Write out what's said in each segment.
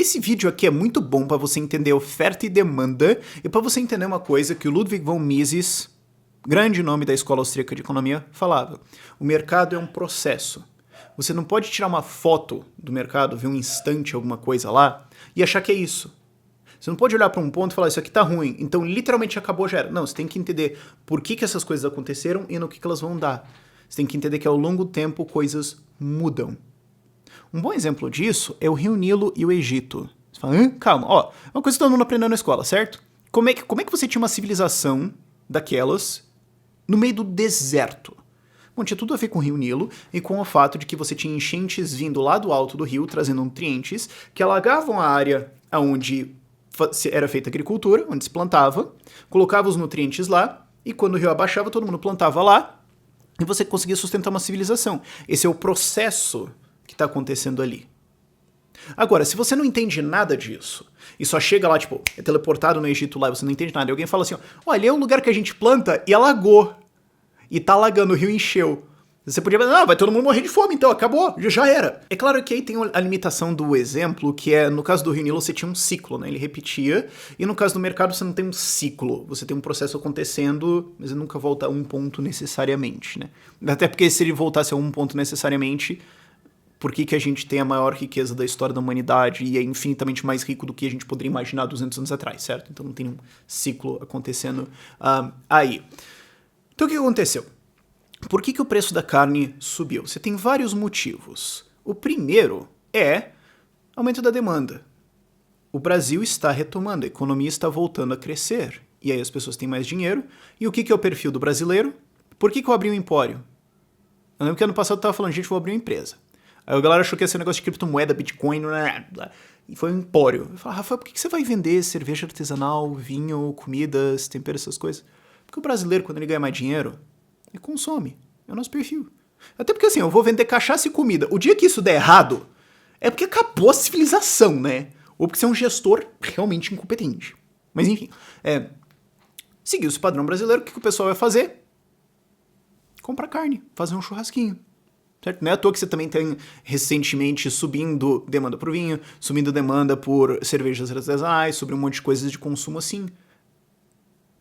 Esse vídeo aqui é muito bom para você entender oferta e demanda e para você entender uma coisa que o Ludwig von Mises, grande nome da Escola Austríaca de Economia, falava. O mercado é um processo. Você não pode tirar uma foto do mercado, ver um instante, alguma coisa lá, e achar que é isso. Você não pode olhar para um ponto e falar, isso aqui tá ruim, então literalmente acabou, já era. Não, você tem que entender por que essas coisas aconteceram e no que elas vão dar. Você tem que entender que ao longo do tempo coisas mudam. Um bom exemplo disso é o Rio Nilo e o Egito. Você fala, calma, ó, é uma coisa que todo mundo aprendeu na escola, certo? Como é que você tinha uma civilização daquelas no meio do deserto? Bom, tinha tudo a ver com o Rio Nilo e com o fato de que você tinha enchentes vindo lá do alto do rio, trazendo nutrientes, que alagavam a área onde era feita agricultura, onde se plantava, colocava os nutrientes lá, e quando o rio abaixava, todo mundo plantava lá, e você conseguia sustentar uma civilização. Esse é o processo que está acontecendo ali. Agora, se você não entende nada disso, e só chega lá, tipo, é teleportado no Egito lá, e você não entende nada, e alguém fala assim, olha, é um lugar que a gente planta e alagou, e tá alagando, o rio encheu. Você podia pensar, vai todo mundo morrer de fome, então, acabou, já era. É claro que aí tem a limitação do exemplo, que é, no caso do Rio Nilo, você tinha um ciclo, né? Ele repetia, e no caso do mercado, você não tem um ciclo. Você tem um processo acontecendo, mas ele nunca volta a um ponto necessariamente, né? Até porque se ele voltasse a um ponto necessariamente, por que a gente tem a maior riqueza da história da humanidade e é infinitamente mais rico do que a gente poderia imaginar 200 anos atrás, certo? Então não tem um ciclo acontecendo aí. Então o que aconteceu? Por que o preço da carne subiu? Você tem vários motivos. O primeiro é aumento da demanda. O Brasil está retomando, a economia está voltando a crescer. E aí as pessoas têm mais dinheiro. E o que é o perfil do brasileiro? Por que eu abri um empório? Eu lembro que ano passado eu estava falando, gente, vou abrir uma empresa. Aí a galera achou que ia ser um negócio de criptomoeda, Bitcoin, e foi um empório. Eu falei, Rafael, por que você vai vender cerveja artesanal, vinho, comidas, temperos, essas coisas? Porque o brasileiro, quando ele ganha mais dinheiro, ele consome. É o nosso perfil. Até porque assim, eu vou vender cachaça e comida. O dia que isso der errado, é porque acabou a civilização, né? Ou porque você é um gestor realmente incompetente. Mas enfim, seguir esse padrão brasileiro, o que o pessoal vai fazer? Comprar carne, fazer um churrasquinho. Certo? Não é à toa que você também tem recentemente subindo demanda por vinho, subindo demanda por cervejas artesanais, sobre um monte de coisas de consumo assim.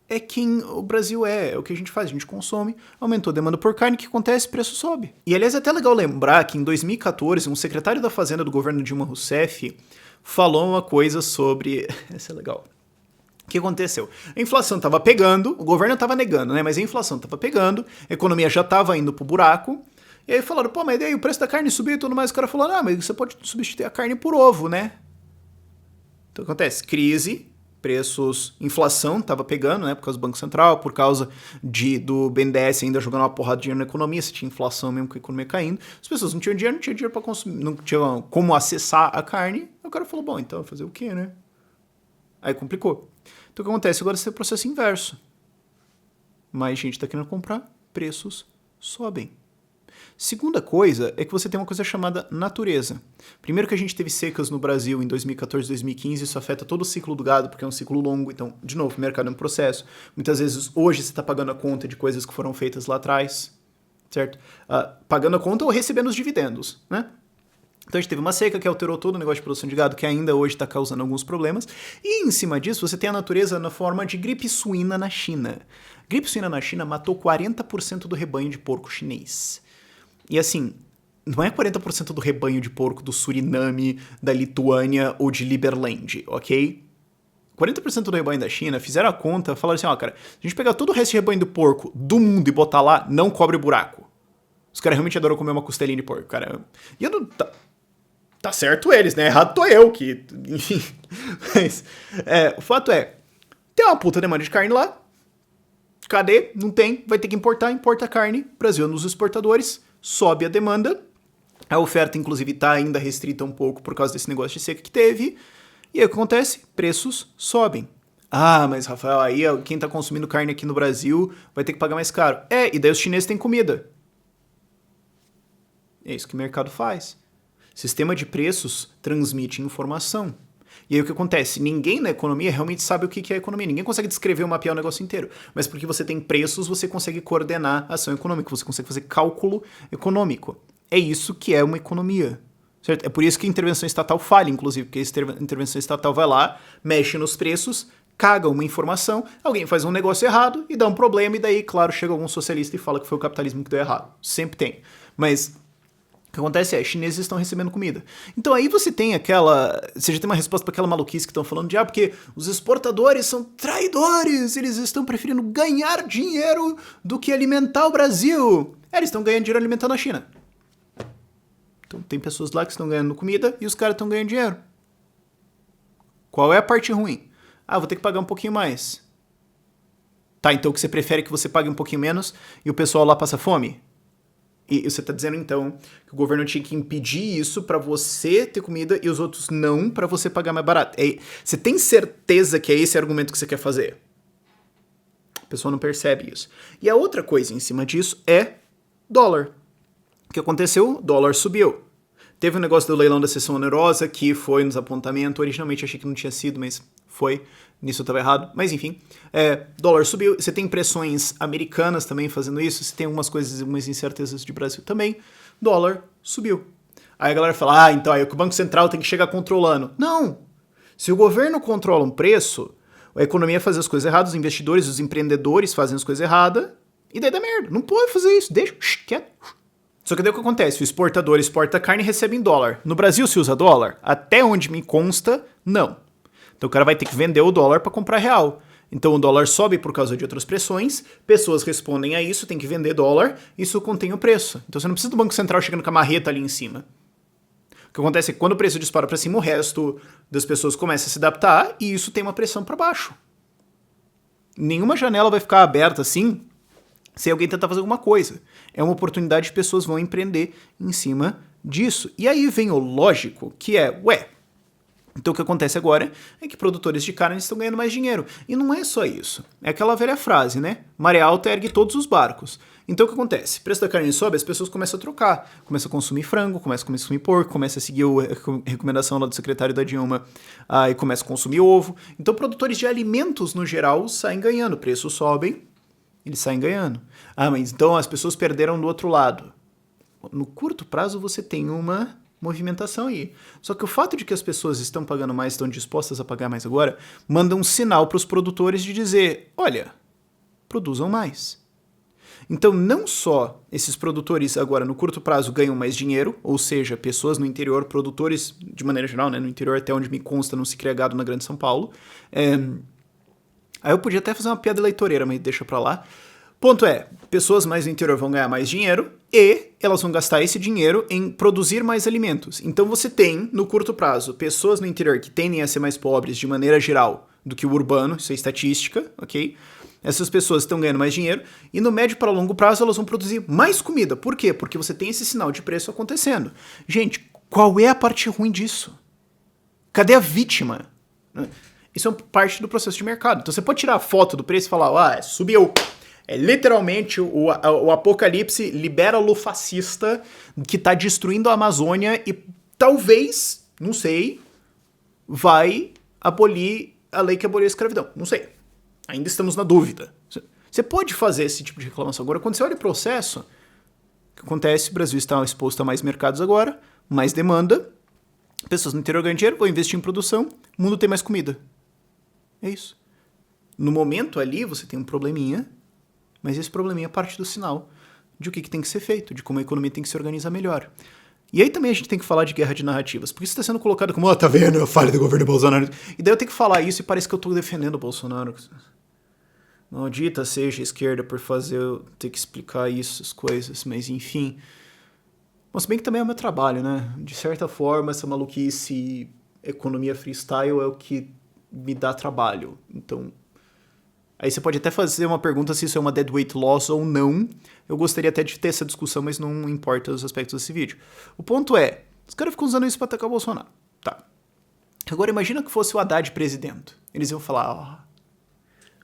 É quem o Brasil é o que a gente faz, a gente consome, aumentou a demanda por carne, o que acontece? O preço sobe. E aliás é até legal lembrar que em 2014, um secretário da Fazenda do governo Dilma Rousseff falou uma coisa sobre... Essa é legal. O que aconteceu? A inflação estava pegando, o governo estava negando, né? Mas a inflação estava pegando, a economia já estava indo pro buraco, e aí falaram, pô, mas daí o preço da carne subiu e tudo mais. O cara falou, mas você pode substituir a carne por ovo, né? Então acontece, crise, preços, inflação estava pegando, né, por causa do Banco Central, por causa do BNDES ainda jogando uma porrada de dinheiro na economia, se tinha inflação mesmo com a economia caindo, as pessoas não tinham dinheiro para consumir, não tinham como acessar a carne, aí o cara falou, bom, então fazer o quê, né? Aí complicou. Então o que acontece? Agora você tem o processo inverso. Mais gente está querendo comprar, preços sobem. Segunda coisa é que você tem uma coisa chamada natureza. Primeiro que a gente teve secas no Brasil em 2014, 2015, isso afeta todo o ciclo do gado, porque é um ciclo longo, então, de novo, o mercado é um processo. Muitas vezes, hoje, você está pagando a conta de coisas que foram feitas lá atrás, certo? Pagando a conta ou recebendo os dividendos, né? Então a gente teve uma seca que alterou todo o negócio de produção de gado, que ainda hoje está causando alguns problemas. E em cima disso, você tem a natureza na forma de gripe suína na China. Gripe suína na China matou 40% do rebanho de porco chinês. E assim, não é 40% do rebanho de porco do Suriname, da Lituânia ou de Liberland, ok? 40% do rebanho da China fizeram a conta, falaram assim, cara, se a gente pegar todo o resto de rebanho do porco do mundo e botar lá, não cobre buraco. Os caras realmente adoram comer uma costelinha de porco, cara. E eu não... Tá certo eles, né? Errado tô eu, que... Enfim. Mas, o fato é, tem uma puta demanda de carne lá. Cadê? Não tem. Vai ter que importa carne. Brasil é um dos exportadores. Sobe a demanda, a oferta inclusive está ainda restrita um pouco por causa desse negócio de seca que teve, e aí o que acontece? Preços sobem. Mas Rafael, aí quem está consumindo carne aqui no Brasil vai ter que pagar mais caro. E daí os chineses têm comida. É isso que o mercado faz. Sistema de preços transmite informação. E aí o que acontece? Ninguém na economia realmente sabe o que é economia. Ninguém consegue descrever ou mapear o negócio inteiro. Mas porque você tem preços, você consegue coordenar a ação econômica. Você consegue fazer cálculo econômico. É isso que é uma economia. certo? É por isso que a intervenção estatal falha, inclusive, porque a intervenção estatal vai lá, mexe nos preços, caga uma informação, alguém faz um negócio errado e dá um problema, e daí, claro, chega algum socialista e fala que foi o capitalismo que deu errado. Sempre tem. Mas o que acontece é, chineses estão recebendo comida. Então aí você tem aquela... Você já tem uma resposta para aquela maluquice que estão falando de, porque os exportadores são traidores, eles estão preferindo ganhar dinheiro do que alimentar o Brasil. Eles estão ganhando dinheiro alimentando a China. Então tem pessoas lá que estão ganhando comida e os caras estão ganhando dinheiro. Qual é a parte ruim? Vou ter que pagar um pouquinho mais. Tá, então o que você prefere é que você pague um pouquinho menos e o pessoal lá passa fome? E você tá dizendo, então, que o governo tinha que impedir isso pra você ter comida e os outros não, pra você pagar mais barato. Você tem certeza que é esse argumento que você quer fazer? A pessoa não percebe isso. E a outra coisa em cima disso é dólar. O que aconteceu? O dólar subiu. Teve um negócio do leilão da sessão onerosa que foi nos apontamentos. Originalmente achei que não tinha sido, mas foi. Nisso eu estava errado. Mas enfim, dólar subiu. Você tem pressões americanas também fazendo isso. Você tem algumas coisas, algumas incertezas de Brasil também. Dólar subiu. Aí a galera fala, então aí o Banco Central tem que chegar controlando. Não! Se o governo controla um preço, a economia faz as coisas erradas, os investidores, os empreendedores fazem as coisas erradas, e daí dá merda. Não pode fazer isso. Deixa, quieto. Só que daí o que acontece? O exportador exporta carne e recebe em dólar. No Brasil se usa dólar? Até onde me consta, não. Então o cara vai ter que vender o dólar para comprar real. Então o dólar sobe por causa de outras pressões, pessoas respondem a isso, tem que vender dólar, isso contém o preço. Então você não precisa do Banco Central chegando com a marreta ali em cima. O que acontece é que quando o preço dispara para cima, o resto das pessoas começa a se adaptar e isso tem uma pressão para baixo. Nenhuma janela vai ficar aberta assim se alguém tentar fazer alguma coisa. É uma oportunidade que pessoas vão empreender em cima disso. E aí vem o lógico, que é, então o que acontece agora é que produtores de carne estão ganhando mais dinheiro. E não é só isso. É aquela velha frase, né? Maré alta ergue todos os barcos. Então o que acontece? O preço da carne sobe, as pessoas começam a trocar. Começam a consumir frango, começam a consumir porco, começam a seguir a recomendação lá do secretário da Dilma e começam a consumir ovo. Então produtores de alimentos, no geral, saem ganhando. Preços sobem, eles saem ganhando. Mas então as pessoas perderam do outro lado. No curto prazo você tem uma movimentação aí. Só que o fato de que as pessoas estão pagando mais, estão dispostas a pagar mais agora, manda um sinal para os produtores de dizer, olha, produzam mais. Então não só esses produtores agora no curto prazo ganham mais dinheiro, ou seja, pessoas no interior, produtores de maneira geral, né, no interior até onde me consta não se cria gado na Grande São Paulo. Aí eu podia até fazer uma piada eleitoreira, mas deixa pra lá. Ponto é, pessoas mais no interior vão ganhar mais dinheiro e elas vão gastar esse dinheiro em produzir mais alimentos. Então você tem, no curto prazo, pessoas no interior que tendem a ser mais pobres de maneira geral do que o urbano, isso é estatística, ok? Essas pessoas estão ganhando mais dinheiro e no médio para longo prazo elas vão produzir mais comida. Por quê? Porque você tem esse sinal de preço acontecendo. Gente, qual é a parte ruim disso? Cadê a vítima? Isso é parte do processo de mercado. Então você pode tirar a foto do preço e falar, subiu. É literalmente o apocalipse libera-lo fascista que está destruindo a Amazônia e talvez, não sei, vai abolir a lei que aboliu a escravidão. Não sei. Ainda estamos na dúvida. Você pode fazer esse tipo de reclamação. Agora, quando você olha o processo, o que acontece? O Brasil está exposto a mais mercados agora, mais demanda, pessoas no interior ganham dinheiro, vão investir em produção, o mundo tem mais comida. É isso. No momento ali, você tem um probleminha, mas esse probleminha é parte do sinal de o que tem que ser feito, de como a economia tem que se organizar melhor. E aí também a gente tem que falar de guerra de narrativas, porque isso está sendo colocado como, tá vendo, a falha do governo Bolsonaro. E daí eu tenho que falar isso e parece que eu tô defendendo o Bolsonaro. Maldita seja a esquerda por eu ter que explicar isso, as coisas, mas enfim. Bom, se bem que também é o meu trabalho, né? De certa forma, essa maluquice, economia freestyle é o que me dá trabalho. Então, aí você pode até fazer uma pergunta se isso é uma deadweight loss ou não. Eu gostaria até de ter essa discussão, mas não importa os aspectos desse vídeo. O ponto é, os caras ficam usando isso pra atacar o Bolsonaro. Tá. Agora imagina que fosse o Haddad presidente. Eles iam falar,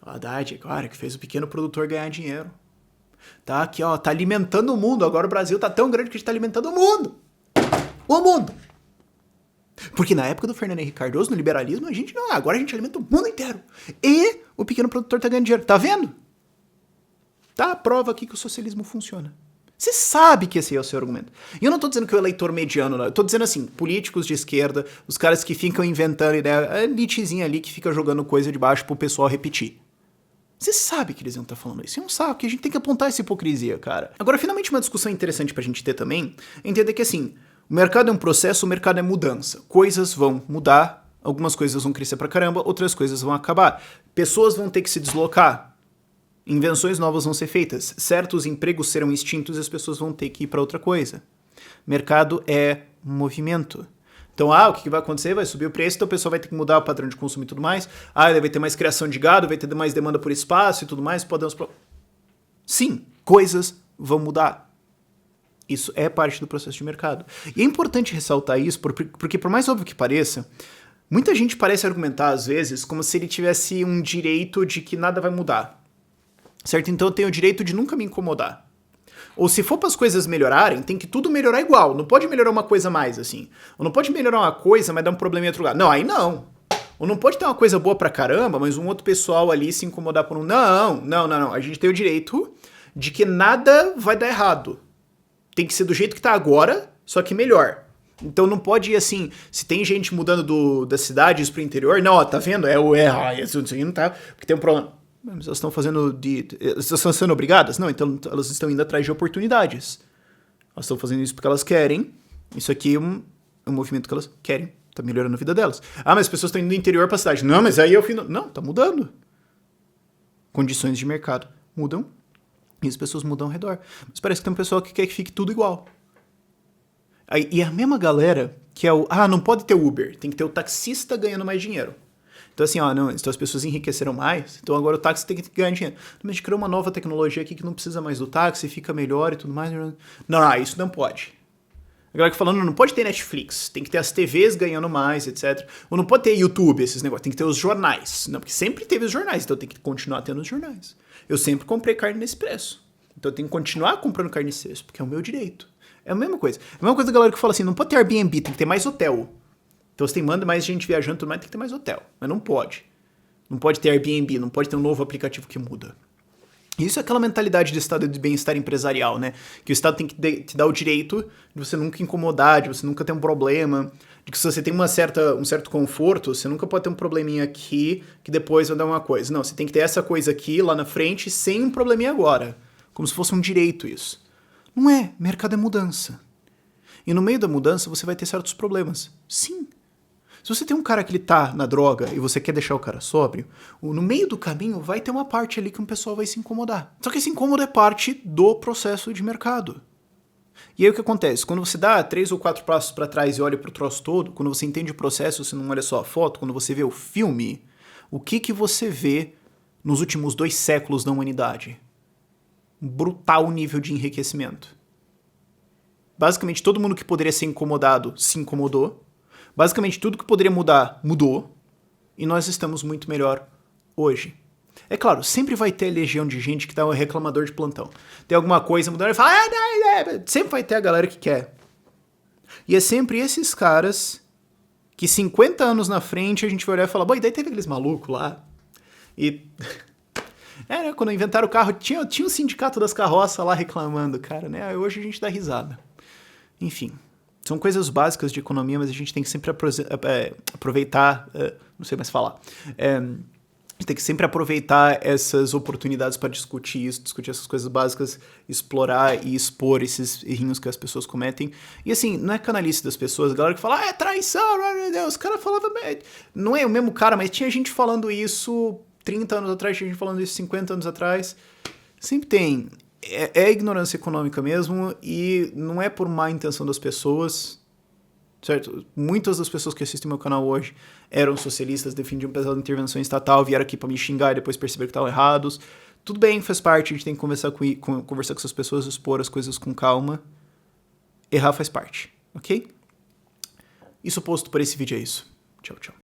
o Haddad, cara, que fez o pequeno produtor ganhar dinheiro. Tá aqui, tá alimentando o mundo. Agora o Brasil tá tão grande que a gente tá alimentando o mundo. O mundo. Porque na época do Fernando Henrique Cardoso, no liberalismo, agora a gente alimenta o mundo inteiro. E o pequeno produtor tá ganhando dinheiro. Tá vendo? Tá a prova aqui que o socialismo funciona. Você sabe que esse é o seu argumento. E eu não tô dizendo que o eleitor mediano, não. Eu tô dizendo assim, políticos de esquerda, os caras que ficam inventando ideia, a elitezinha ali que fica jogando coisa de baixo pro pessoal repetir. Você sabe que eles iam estar falando isso. É um saco, que a gente tem que apontar essa hipocrisia, cara. Agora, finalmente, uma discussão interessante pra gente ter também, é entender que, assim, o mercado é um processo, o mercado é mudança. Coisas vão mudar, algumas coisas vão crescer pra caramba, outras coisas vão acabar. Pessoas vão ter que se deslocar. Invenções novas vão ser feitas, certos empregos serão extintos e as pessoas vão ter que ir para outra coisa. Mercado é movimento. Então, o que vai acontecer? Vai subir o preço, então o pessoal vai ter que mudar o padrão de consumo e tudo mais. Vai ter mais criação de gado, vai ter mais demanda por espaço e tudo mais. Sim, coisas vão mudar. Isso é parte do processo de mercado. E é importante ressaltar isso, porque por mais óbvio que pareça, muita gente parece argumentar, às vezes, como se ele tivesse um direito de que nada vai mudar. Certo? Então eu tenho o direito de nunca me incomodar. Ou se for para as coisas melhorarem, tem que tudo melhorar igual. Não pode melhorar uma coisa mais, assim. Ou não pode melhorar uma coisa, mas dar um problema em outro lugar. Não, aí não. Ou não pode ter uma coisa boa pra caramba, mas um outro pessoal ali se incomodar por um... Não. A gente tem o direito de que nada vai dar errado. Tem que ser do jeito que tá agora, só que melhor. Então não pode ir assim, se tem gente mudando das cidades pro interior, não, ó, tá vendo? Isso não tá, porque tem um problema. Mas elas estão elas estão sendo obrigadas? Não, então elas estão indo atrás de oportunidades. Elas estão fazendo isso porque elas querem. Isso aqui é um movimento que elas querem. Tá melhorando a vida delas. Mas as pessoas estão indo do interior pra cidade. Não, mas aí é o fim... Não, tá mudando. Condições de mercado mudam e as pessoas mudam ao redor. Mas parece que tem um pessoal que quer que fique tudo igual. E a mesma galera que é não pode ter Uber. Tem que ter o taxista ganhando mais dinheiro. Então assim, então as pessoas enriqueceram mais, então agora o táxi tem que ganhar dinheiro. Mas a gente criou uma nova tecnologia aqui que não precisa mais do táxi, fica melhor e tudo mais. Não, isso não pode. A galera que falando, não pode ter Netflix, tem que ter as TVs ganhando mais, etc. Ou não pode ter YouTube, esses negócios, tem que ter os jornais. Não, porque sempre teve os jornais, então tem que continuar tendo os jornais. Eu sempre comprei carne nesse preço. Então eu tenho que continuar comprando carne nesse preço, porque é o meu direito. É a mesma coisa. É a mesma coisa da galera que fala assim, não pode ter Airbnb, tem que ter mais hotel. Então você tem mais gente viajando, tudo mais, tem que ter mais hotel. Mas não pode. Não pode ter Airbnb, não pode ter um novo aplicativo que muda. Isso é aquela mentalidade de estado de bem-estar empresarial, né? Que o Estado tem que te dar o direito de você nunca incomodar, de você nunca ter um problema, de que se você tem um certo conforto, você nunca pode ter um probleminha aqui que depois vai dar uma coisa. Não, você tem que ter essa coisa aqui, lá na frente, sem um probleminha agora. Como se fosse um direito isso. Não é. Mercado é mudança. E no meio da mudança você vai ter certos problemas. Sim. Se você tem um cara que ele tá na droga e você quer deixar o cara sóbrio, no meio do caminho vai ter uma parte ali que um pessoal vai se incomodar. Só que esse incômodo é parte do processo de mercado. E aí o que acontece? Quando você dá 3 ou 4 passos para trás e olha pro troço todo, quando você entende o processo, você não olha só a foto, quando você vê o filme, o que você vê nos últimos 2 séculos da humanidade? Um brutal nível de enriquecimento. Basicamente todo mundo que poderia ser incomodado se incomodou. Basicamente, tudo que poderia mudar, mudou. E nós estamos muito melhor hoje. É claro, sempre vai ter a legião de gente que tá um reclamador de plantão. Tem alguma coisa mudando e fala... Sempre vai ter a galera que quer. E é sempre esses caras que 50 anos na frente a gente vai olhar e falar... Daí teve aqueles malucos lá. E... né, quando inventaram o carro, tinha um sindicato das carroças lá reclamando, cara, né? Hoje a gente dá risada. Enfim... São coisas básicas de economia, mas a gente tem que sempre aproveitar... não sei mais falar. A gente tem que sempre aproveitar essas oportunidades para discutir isso, discutir essas coisas básicas, explorar e expor esses errinhos que as pessoas cometem. E assim, não é canalice das pessoas, a galera que fala, é traição, meu Deus, os caras falavam... Não é o mesmo cara, mas tinha gente falando isso 30 anos atrás, tinha gente falando isso 50 anos atrás. Sempre tem... É ignorância econômica mesmo, e não é por má intenção das pessoas, certo? Muitas das pessoas que assistem meu canal hoje eram socialistas, defendiam pesada intervenção estatal, vieram aqui pra me xingar e depois perceberam que estavam errados. Tudo bem, faz parte, a gente tem que conversar com essas pessoas, expor as coisas com calma. Errar faz parte, ok? Isso posto por esse vídeo é isso. Tchau, tchau.